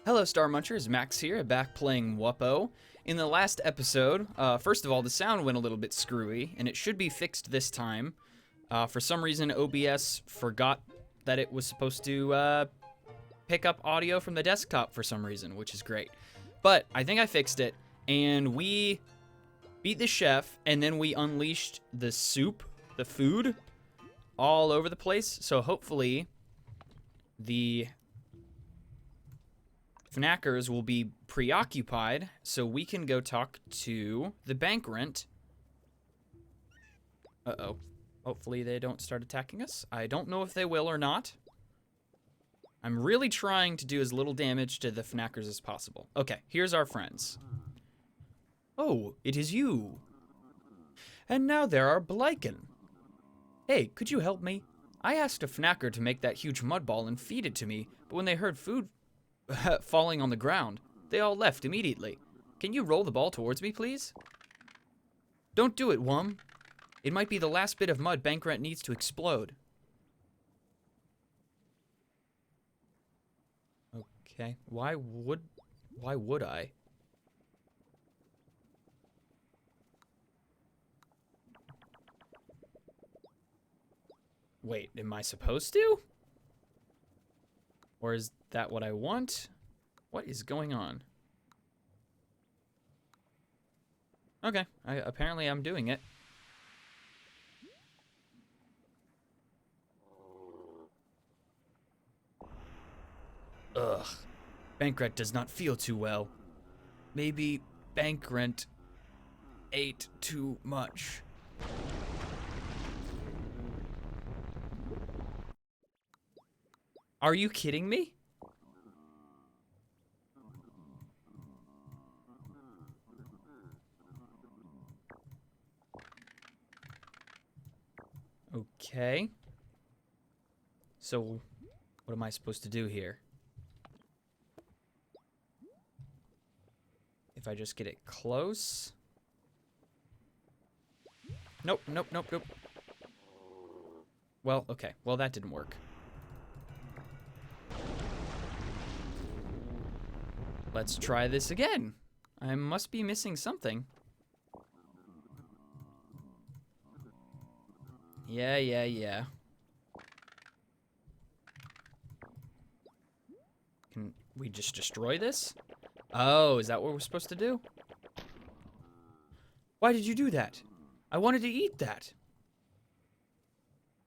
Hello, StarMunchers. Max here, back playing Wuppo. In the last episode, first of all, the sound went a little bit screwy, and it should be fixed this time. For some reason, OBS forgot that it was supposed to pick up audio from the desktop for some reason, which is great. But I think I fixed it, and we beat the chef, and then we unleashed the soup, the food, all over the place. So hopefully, the Fnackers will be preoccupied, so we can go talk to the bank rent. Uh-oh. Hopefully they don't start attacking us. I don't know if they will or not. I'm really trying to do as little damage to the Fnackers as possible. Okay, here's our friends. Oh, it is you. And now there are Blyken. Hey, could you help me? I asked a Fnacker to make that huge mud ball and feed it to me, but when they heard food falling on the ground, they all left immediately. Can you roll the ball towards me, please? Don't do it, Wum. It might be the last bit of mud Bankrent needs to explode. Okay, why would I? Wait, am I supposed to? Or is that what I want? What is going on? Okay, apparently I'm doing it. Ugh. Bankrent does not feel too well. Maybe Bankrent ate too much. Are you kidding me? Okay. So, what am I supposed to do here? If I just get it close? Nope, nope, nope, nope. Well, okay. Well, that didn't work. Let's try this again. I must be missing something. Yeah. Can we just destroy this? Oh, is that what we're supposed to do? Why did you do that? I wanted to eat that.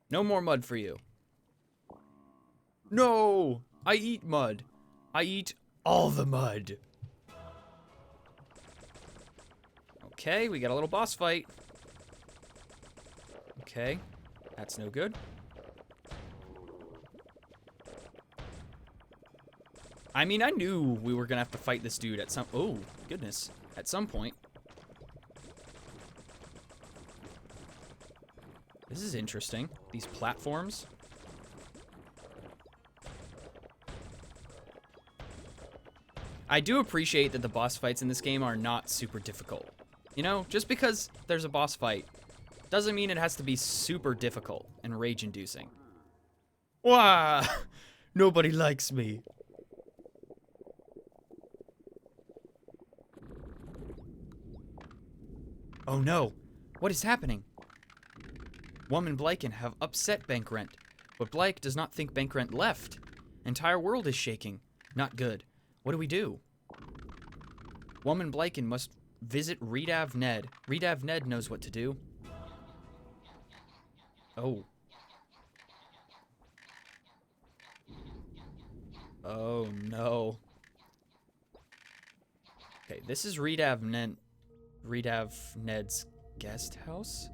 No more mud for you. No! I eat mud. I eat all the mud. Okay, we got a little boss fight. Okay, that's no good. I mean, I knew we were gonna have to fight this dude at some... Oh, goodness. At some point. This is interesting. These platforms. I do appreciate that the boss fights in this game are not super difficult. You know, just because there's a boss fight doesn't mean it has to be super difficult and rage-inducing. Wah! Nobody likes me. Oh no, what is happening? Wum and Blyken have upset Bankrent, but Blyke does not think Bankrent left. Entire world is shaking. Not good. What do we do? Wum and Blyken must visit Redav Ned. Redav Ned knows what to do. Oh. Oh no. Okay, this is Redav Ned's guest house?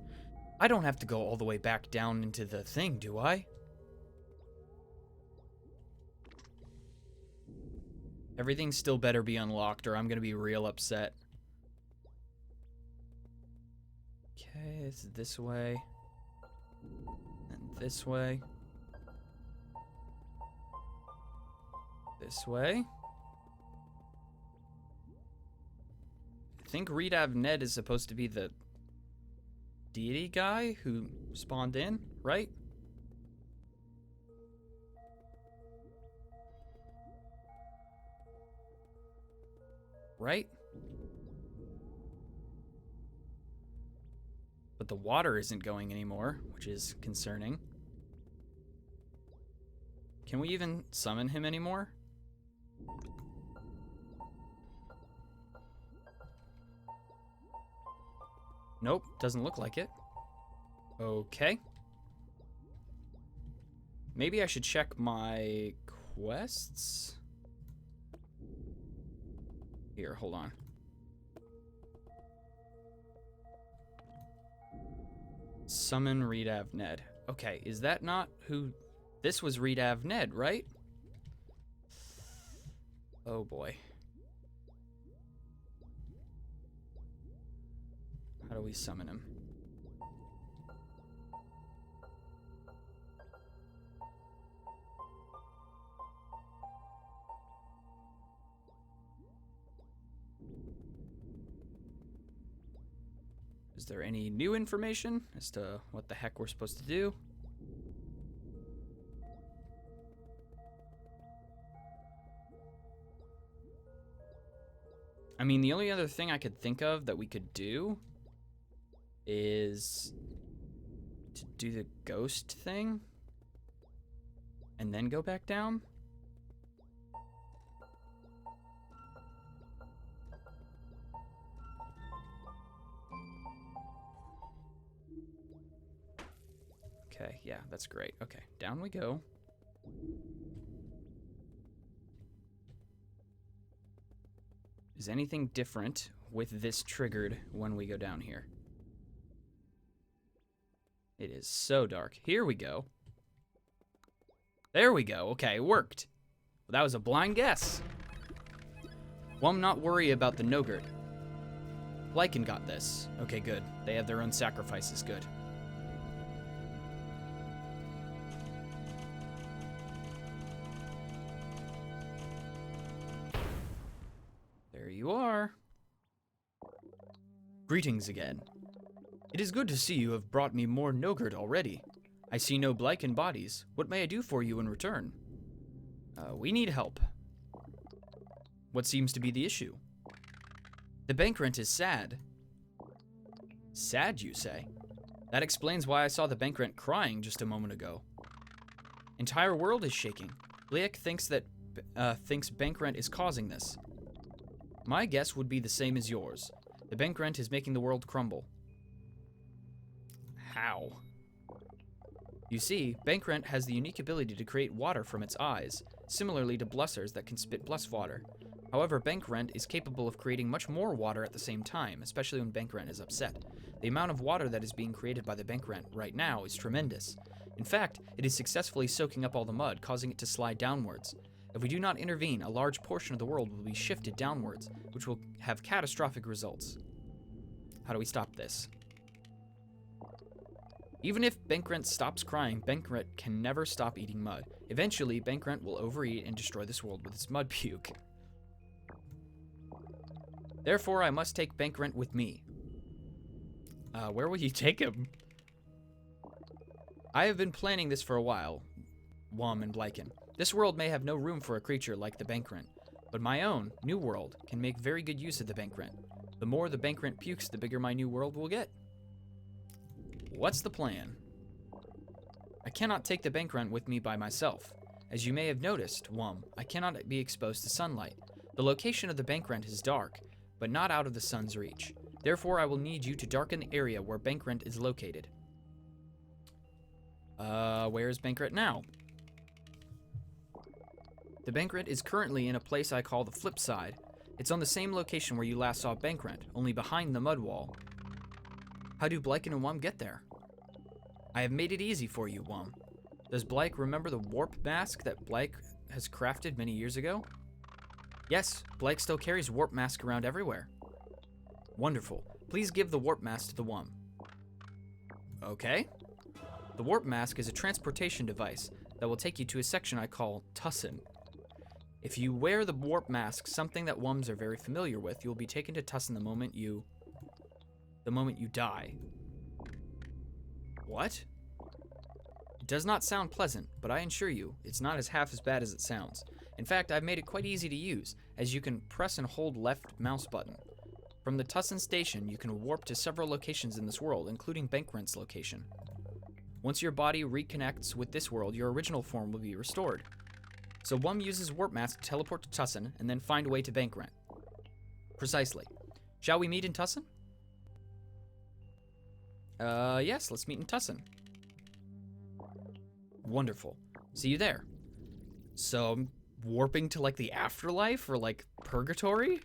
I don't have to go all the way back down into the thing, do I? Everything still better be unlocked or I'm gonna be real upset. Okay, it's this way. And this way. This way. I think Redav Ned is supposed to be the deity guy who spawned in, right? right? But the water isn't going anymore, which is concerning. Can we even summon him anymore? Nope, doesn't look like it. Okay. Maybe I should check my quests? Here, hold on. Summon Redav Ned. Okay, is that not who... This was Redav Ned, right? Oh boy. How do we summon him? Is there any new information as to what the heck we're supposed to do? I mean, the only other thing I could think of that we could do is to do the ghost thing and then go back down. Okay, yeah, that's great. Okay, down we go. Is anything different with this triggered when we go down here? It is so dark. Here we go. There we go. Okay, it worked. Well, that was a blind guess. Well, I'm not worried about the Nogurt. Lycan got this. Okay, good. They have their own sacrifices. Good. There you are. Greetings again. It is good to see you have brought me more Nogurt already. I see no Blyken bodies. What may I do for you in return? We need help. What seems to be the issue? The bank rent is sad. Sad, you say? That explains why I saw the bank rent crying just a moment ago. Entire world is shaking. Bliek thinks bank rent is causing this. My guess would be the same as yours. The bank rent is making the world crumble. How? You see, bank rent has the unique ability to create water from its eyes, similarly to blussers that can spit bluss water. However, bank rent is capable of creating much more water at the same time, especially when bank rent is upset. The amount of water that is being created by the bank rent right now is tremendous. In fact, it is successfully soaking up all the mud, causing it to slide downwards. If we do not intervene, a large portion of the world will be shifted downwards, which will have catastrophic results. How do we stop this? Even if Bankrent stops crying, Bankrent can never stop eating mud. Eventually, Bankrent will overeat and destroy this world with its mud puke. Therefore, I must take Bankrent with me. Where will you take him? I have been planning this for a while, Wom and Blyken. This world may have no room for a creature like the Bankrent, but my own, new world, can make very good use of the Bankrent. The more the Bankrent pukes, the bigger my new world will get. What's the plan? I cannot take the Bankrent with me by myself. As you may have noticed, Wom, I cannot be exposed to sunlight. The location of the Bankrent is dark, but not out of the sun's reach. Therefore, I will need you to darken the area where Bankrent is located. Where is Bankrent now? The Bankrent is currently in a place I call the Flip Side. It's on the same location where you last saw Bankrent, only behind the mud wall. How do Blyken and Wom get there? I have made it easy for you, Wom. Does Blyke remember the warp mask that Blyke has crafted many years ago? Yes, Blyke still carries warp mask around everywhere. Wonderful. Please give the warp mask to the Wom. Okay. The warp mask is a transportation device that will take you to a section I call Tussin. If you wear the warp mask, something that Woms are very familiar with, you will be taken to Tussin the moment you die. What? It does not sound pleasant, but I assure you, it's not half as bad as it sounds. In fact, I've made it quite easy to use, as you can press and hold left mouse button. From the Tussin station, you can warp to several locations in this world, including Bankrent's location. Once your body reconnects with this world, your original form will be restored. So Wum uses Warp Mask to teleport to Tussin, and then find a way to Bankrent. Precisely. Shall we meet in Tussin? Yes, let's meet in Tussin. Wonderful. See you there. So I'm warping to like the afterlife or like purgatory?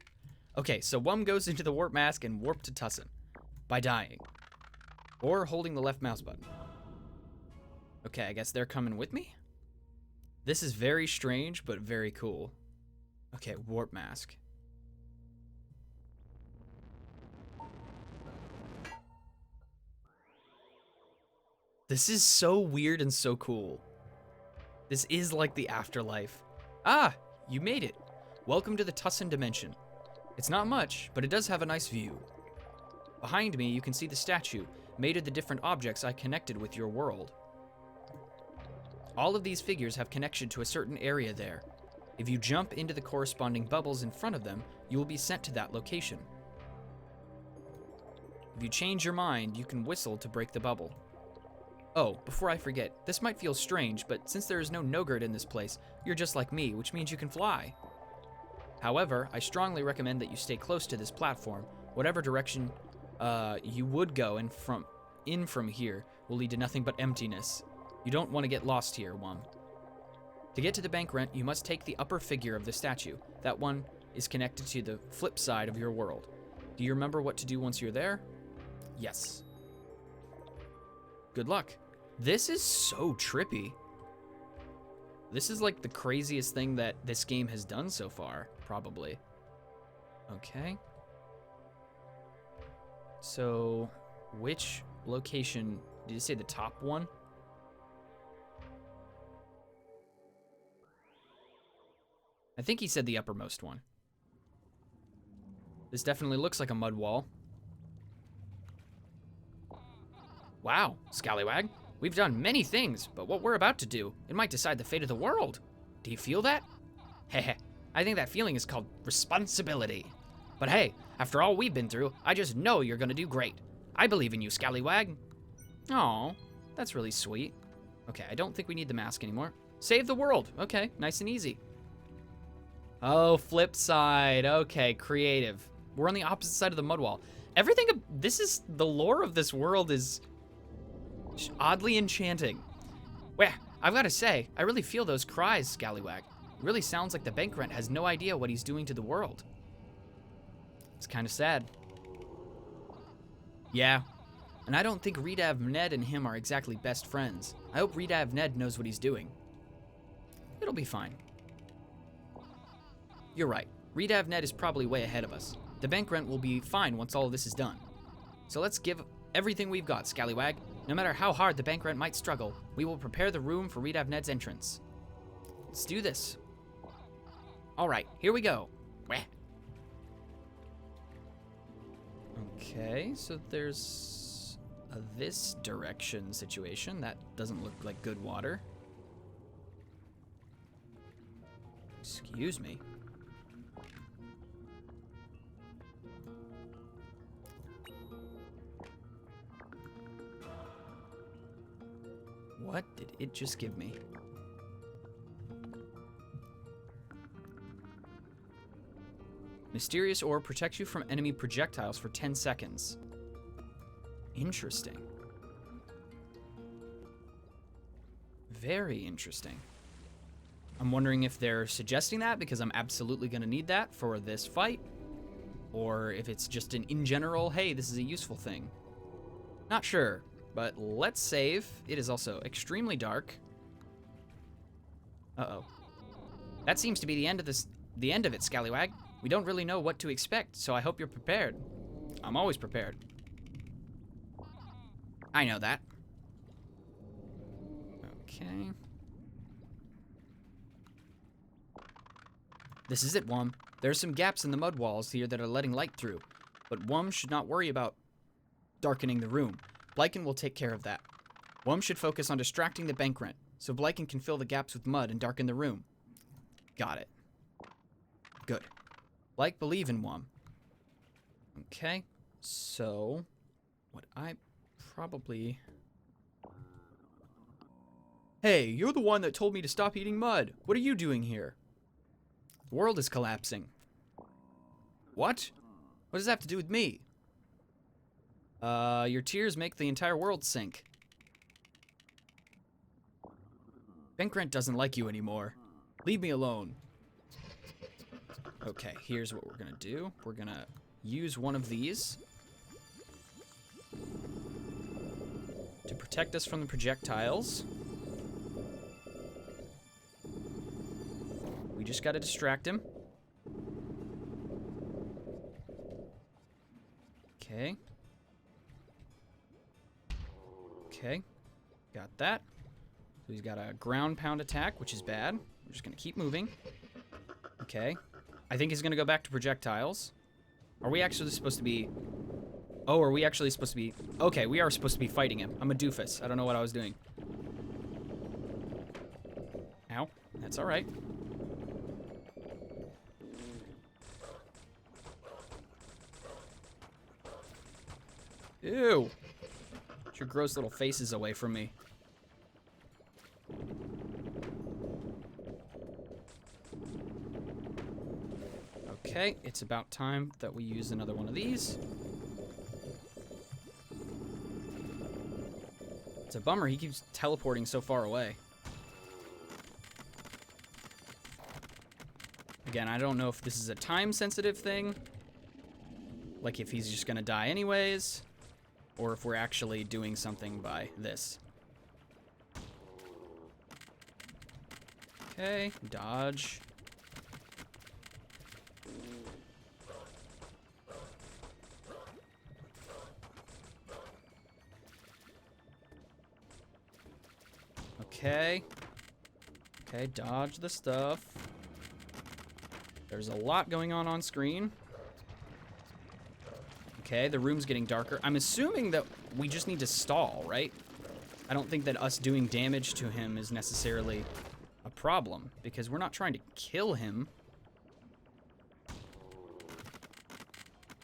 Okay, so Wum goes into the warp mask and warp to Tussin by dying. Or holding the left mouse button. Okay, I guess they're coming with me? This is very strange, but very cool. Okay, warp mask. This is so weird and so cool. This is like the afterlife. Ah, you made it. Welcome to the Tussin dimension. It's not much, but it does have a nice view. Behind me, you can see the statue, made of the different objects I connected with your world. All of these figures have connection to a certain area there. If you jump into the corresponding bubbles in front of them, you will be sent to that location. If you change your mind, you can whistle to break the bubble. Oh, before I forget, this might feel strange, but since there is no Nogurt in this place, you're just like me, which means you can fly. However, I strongly recommend that you stay close to this platform. Whatever direction you would go in from here will lead to nothing but emptiness. You don't want to get lost here, Wum. To get to the Bankrent, you must take the upper figure of the statue. That one is connected to the flip side of your world. Do you remember what to do once you're there? Yes. Good luck. This is so trippy. This is like the craziest thing that this game has done so far, probably. Okay. So, which location, did you say the top one? I think he said the uppermost one. This definitely looks like a mud wall. Wow, Scallywag. We've done many things, but what we're about to do, it might decide the fate of the world. Do you feel that? Heh, I think that feeling is called responsibility. But hey, after all we've been through, I just know you're gonna do great. I believe in you, Scallywag. Aw, that's really sweet. Okay, I don't think we need the mask anymore. Save the world. Okay, nice and easy. Oh, flip side. Okay, creative. We're on the opposite side of the mud wall. Everything, the lore of this world is oddly enchanting. Well, I've got to say, I really feel those cries, Scallywag. It really sounds like the Bankrent has no idea what he's doing to the world. It's kind of sad. Yeah, and I don't think Redav Ned and him are exactly best friends. I hope Redav Ned knows what he's doing. It'll be fine. You're right. Redav Ned is probably way ahead of us. The Bankrent will be fine once all of this is done. So let's give everything we've got, Scallywag. No matter how hard the Bankrent might struggle, we will prepare the room for Redav Ned's entrance. Let's do this. All right, here we go. Wah. Okay, so there's a this direction situation. That doesn't look like good water. Excuse me. What did it just give me? Mysterious ore protects you from enemy projectiles for 10 seconds. Interesting. Very interesting. I'm wondering if they're suggesting that because I'm absolutely going to need that for this fight, or if it's just an in general, hey, this is a useful thing. Not sure. But let's save. It is also extremely dark. Uh-oh. That seems to be the end of it, Scallywag. We don't really know what to expect, so I hope you're prepared. I'm always prepared. I know that. Okay. This is it, Wum. There are some gaps in the mud walls here that are letting light through, but Wum should not worry about darkening the room. Blyken will take care of that. Wum should focus on distracting the Bankrent, so Blyken can fill the gaps with mud and darken the room. Got it. Good. Like, believe in one. Okay. So, what I probably... Hey, you're the one that told me to stop eating mud. What are you doing here? The world is collapsing. What? What does that have to do with me? Your tears make the entire world sink. Benkrent doesn't like you anymore. Leave me alone. Okay, here's what we're gonna do. We're gonna use one of these to protect us from the projectiles. We just gotta distract him. Okay. Okay. Got that. So he's got a ground pound attack, which is bad. We're just gonna keep moving. Okay. I think he's gonna go back to projectiles. Are we actually supposed to be... Oh, are we actually supposed to be... Okay, we are supposed to be fighting him. I'm a doofus. I don't know what I was doing. Ow. That's alright. Ew. Get your gross little faces away from me. Okay, it's about time that we use another one of these. It's a bummer, he keeps teleporting so far away. Again, I don't know if this is a time-sensitive thing, like if he's just gonna die anyways, or if we're actually doing something by this. Okay, dodge. Okay. Okay, dodge the stuff. There's a lot going on screen. Okay, the room's getting darker. I'm assuming that we just need to stall, right? I don't think that us doing damage to him is necessarily a problem, because we're not trying to kill him.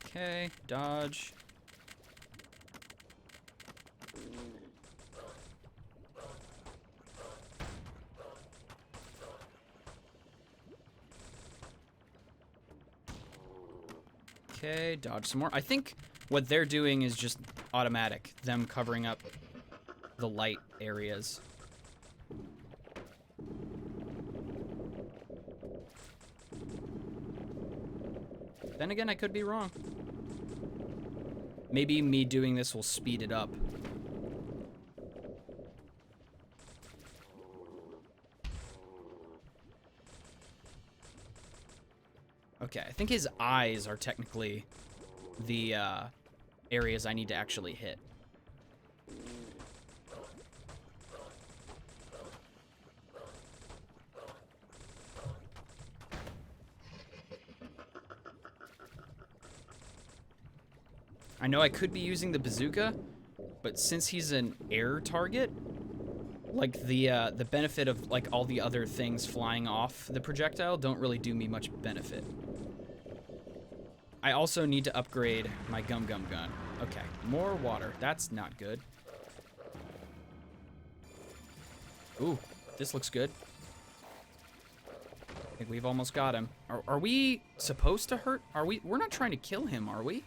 Okay, dodge. Okay, dodge some more. I think what they're doing is just automatic, them covering up the light areas. Then again, I could be wrong. Maybe me doing this will speed it up. Okay, I think his eyes are technically the areas I need to actually hit. I know I could be using the bazooka, but since he's an air target, like the benefit of like all the other things flying off the projectile don't really do me much benefit. I also need to upgrade my gum gun. Okay, more water. That's not good. Ooh, this looks good. I think we've almost got him. Are we supposed to hurt? We're not trying to kill him, are we?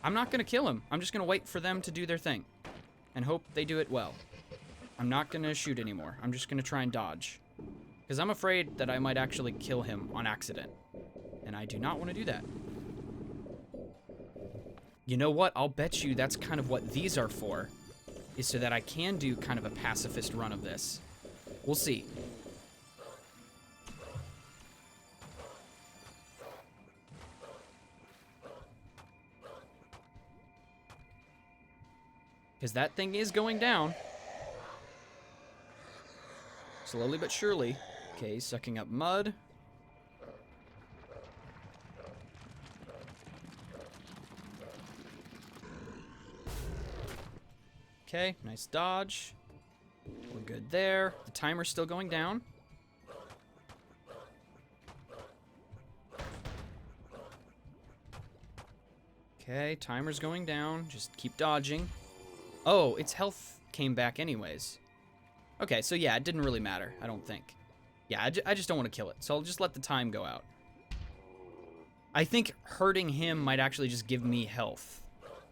I'm not gonna kill him. I'm just gonna wait for them to do their thing and hope they do it well. I'm not gonna shoot anymore. I'm just gonna try and dodge, because I'm afraid that I might actually kill him on accident, and I do not want to do that. You know what? I'll bet you that's kind of what these are for, is so that I can do kind of a pacifist run of this. We'll see. Because that thing is going down. Slowly but surely. Okay, sucking up mud. Okay, nice dodge. We're good there. The timer's still going down. Okay, timer's going down. Just keep dodging. Oh, its health came back anyways. Okay, so yeah, it didn't really matter, I don't think. Yeah, I just don't want to kill it, so I'll just let the time go out. I think hurting him might actually just give me health.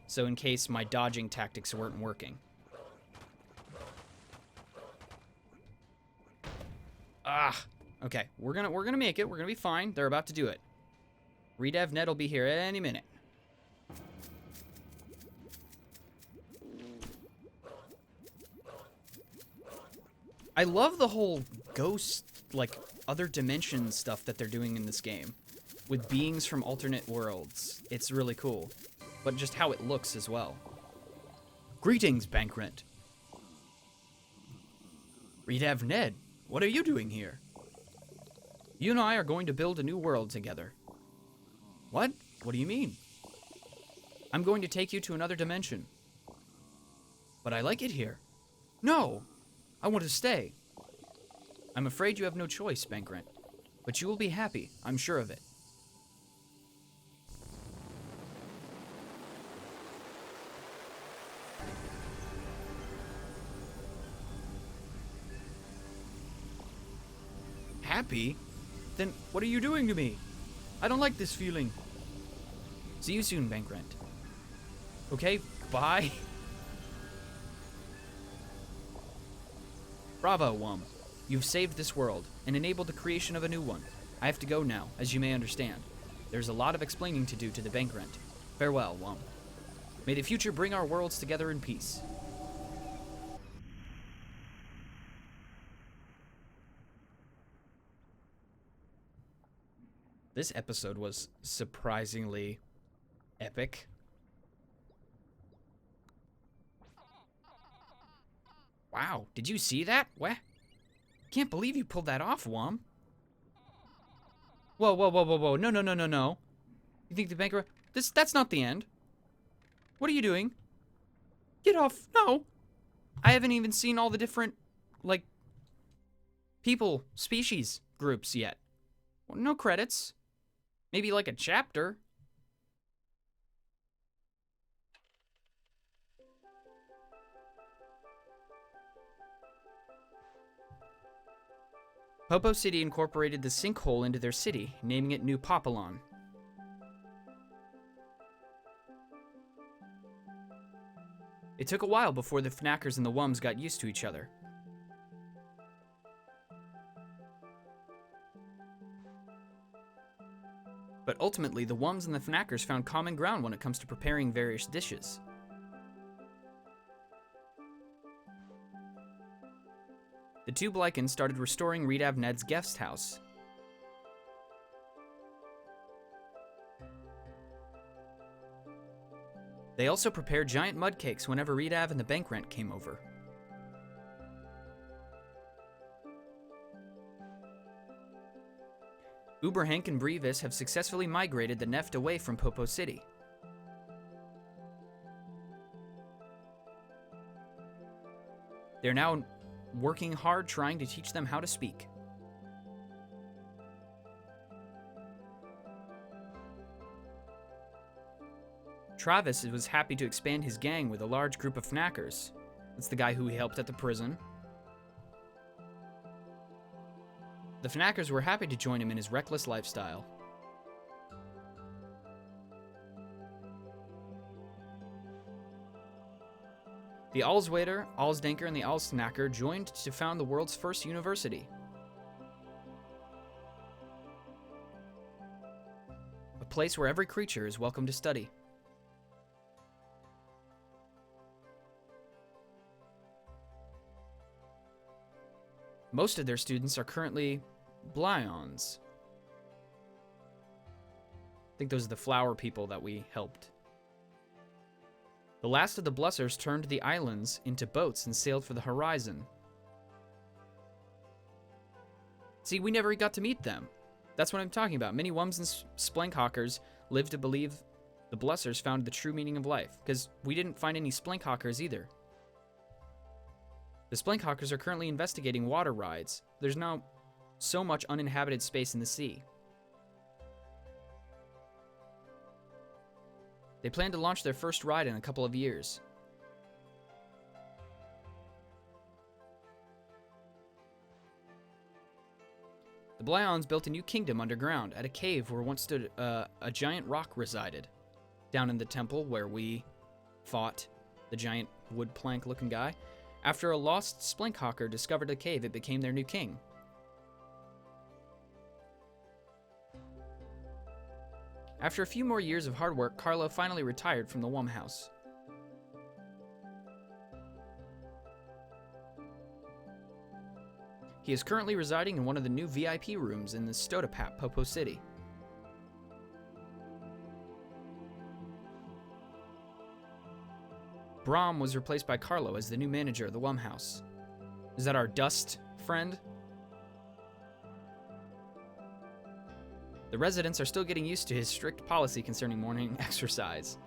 So in case my dodging tactics weren't working. Ah, okay, we're gonna make it. We're gonna be fine. They're about to do it. Redev Ned will be here any minute. I love the whole ghost, like, other dimension stuff that they're doing in this game. With beings from alternate worlds. It's really cool. But just how it looks as well. Greetings, bank rent. Redev Ned, what are you doing here? You and I are going to build a new world together. What? What do you mean? I'm going to take you to another dimension. But I like it here. No! I want to stay. I'm afraid you have no choice, Bankrent. But you will be happy, I'm sure of it. Happy? Then what are you doing to me? I don't like this feeling. See you soon, Bankrent. Okay, bye. Bravo, Wum. You've saved this world and enabled the creation of a new one. I have to go now, as you may understand. There's a lot of explaining to do to the Bankrent. Farewell, Wum. May the future bring our worlds together in peace. This episode was surprisingly epic. Wow, did you see that? What? Can't believe you pulled that off, Wum. Whoa, whoa, whoa, whoa, whoa. No, no, no, no, no. You think the banker... That's not the end. What are you doing? Get off. No. I haven't even seen all the different, like, people, species groups yet. Well, no credits. Maybe like a chapter. Popo City incorporated the sinkhole into their city, naming it New Populon. It took a while before the Fnackers and the Wums got used to each other. But ultimately, the Wums and the Fnackers found common ground when it comes to preparing various dishes. The two Blycans started restoring Redav Ned's guest house. They also prepared giant mud cakes whenever Redav and the Bankrent came over. Uberhank and Brevis have successfully migrated the Neft away from Popo City. They're now working hard trying to teach them how to speak. Travis was happy to expand his gang with a large group of Fnackers. That's the guy who he helped at the prison. The Fnackers were happy to join him in his reckless lifestyle. The Allswaiter, Allsdenker, and the Allsnacker joined to found the world's first university. A place where every creature is welcome to study. Most of their students are currently Blyons. I think those are the flower people that we helped. The last of the Blussers turned the islands into boats and sailed for the horizon. See, we never got to meet them. That's what I'm talking about. Many Wums and Splankhawkers live to believe the Blussers found the true meaning of life, because we didn't find any Splankhawkers either. The Splankhawkers are currently investigating water rides. There's now so much uninhabited space in the sea. They plan to launch their first ride in a couple of years. The Blyons built a new kingdom underground at a cave where once stood a giant rock resided. Down in the temple where we fought the giant wood plank looking guy. After a lost Splinkhawker discovered the cave, it became their new king. After a few more years of hard work, Carlo finally retired from the Wum House. He is currently residing in one of the new VIP rooms in the Stotapap, Popo City. Brahm was replaced by Carlo as the new manager of the Wum House. Is that our dust friend? The residents are still getting used to his strict policy concerning morning exercise.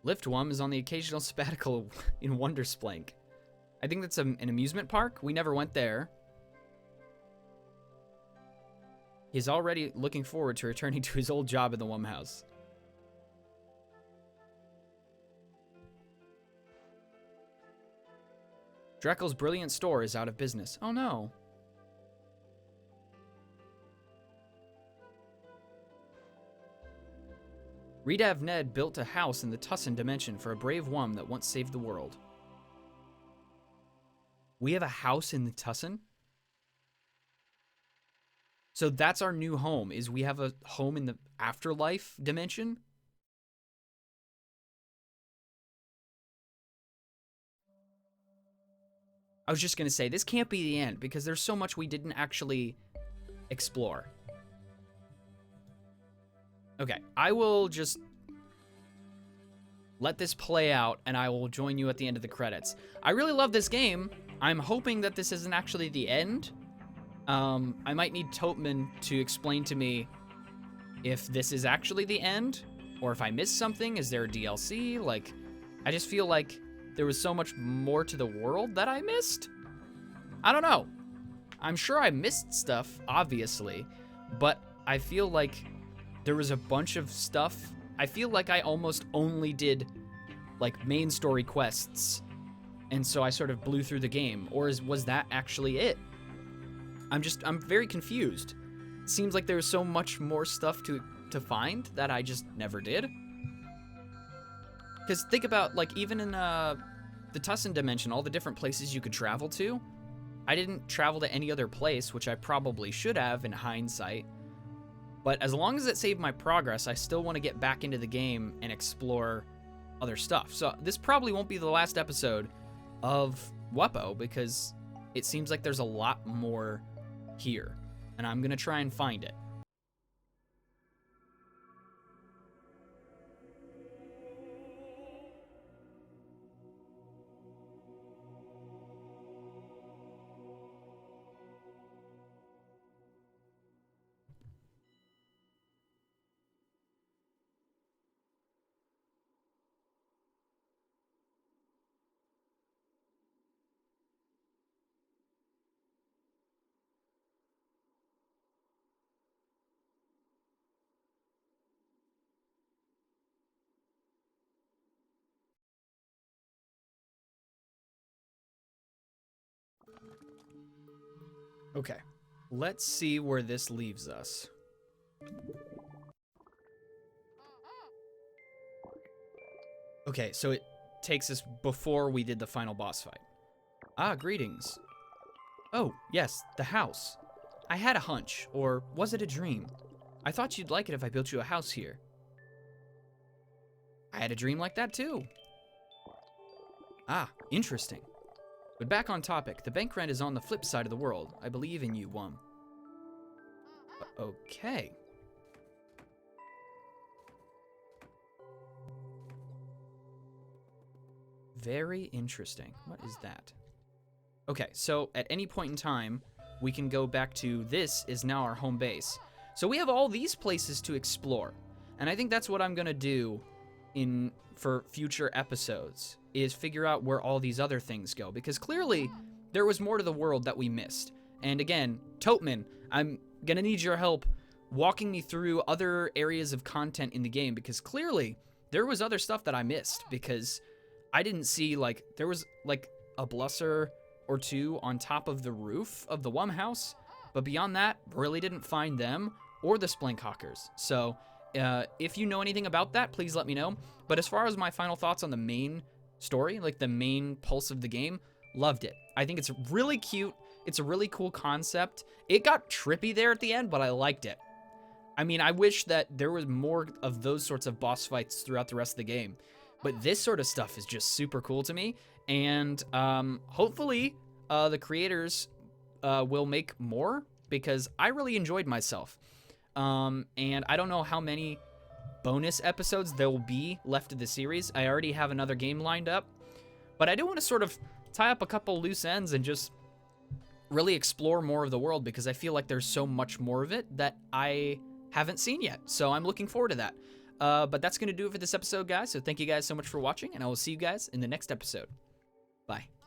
Liftwum is on the occasional sabbatical in Wondersplank. I think that's an amusement park. We never went there. He's already looking forward to returning to his old job in the Wum House. Dreckel's brilliant store is out of business. Oh no. Redav Ned built a house in the Tussin dimension for a brave Wum that once saved the world. We have a house in the Tussin? So that's our new home, is we have a home in the afterlife dimension? I was just going to say, this can't be the end, because there's so much we didn't actually explore. Okay, I will just let this play out, and I will join you at the end of the credits. I really love this game. I'm hoping that this isn't actually the end. I might need Topman to explain to me if this is actually the end, or if I missed something. Is there a DLC? Like, I just feel like there was so much more to the world that I missed. I don't know. I'm sure I missed stuff, obviously, but I feel like there was a bunch of stuff. I feel like I almost only did, like, main story quests, and so I sort of blew through the game. Or was that actually it? I'm very confused. Seems like there was so much more stuff to find that I just never did. Because think about, like, even in the Tussin dimension, all the different places you could travel to. I didn't travel to any other place, which I probably should have in hindsight. But as long as it saved my progress, I still want to get back into the game and explore other stuff. So this probably won't be the last episode of Wuppo, because it seems like there's a lot more here. And I'm going to try and find it. Okay, let's see where this leaves us. Okay, so it takes us before we did the final boss fight. Ah, greetings. Oh, yes, the house. I had a hunch, or was it a dream? I thought you'd like it if I built you a house here. I had a dream like that too. Ah, interesting. But back on topic, the bank rent is on the flip side of the world. I believe in you, Wum. Okay. Very interesting. What is that? Okay, so at any point in time, we can go back to this is now our home base. So we have all these places to explore. And I think that's what I'm going to do for future episodes, is figure out where all these other things go, because clearly there was more to the world that we missed. And again, Topman, I'm gonna need your help walking me through other areas of content in the game, because clearly there was other stuff that I missed, because I didn't see, like, there was like a blusser or two on top of the roof of the Wum house, but beyond that, really didn't find them or the Splinkhockers. So if you know anything about that, please let me know. But as far as my final thoughts on the main story, like the main pulse of the game, loved it. I think it's really cute. It's a really cool concept. It got trippy there at the end, but I liked it. I mean, I wish that there was more of those sorts of boss fights throughout the rest of the game. But this sort of stuff is just super cool to me. And hopefully the creators will make more, because I really enjoyed myself. And I don't know how many bonus episodes there will be left of the series. I already have another game lined up. But I do want to sort of tie up a couple loose ends and just really explore more of the world, because I feel like there's so much more of it that I haven't seen yet. So I'm looking forward to that. But that's going to do it for this episode, guys. So thank you guys so much for watching, and I will see you guys in the next episode. Bye.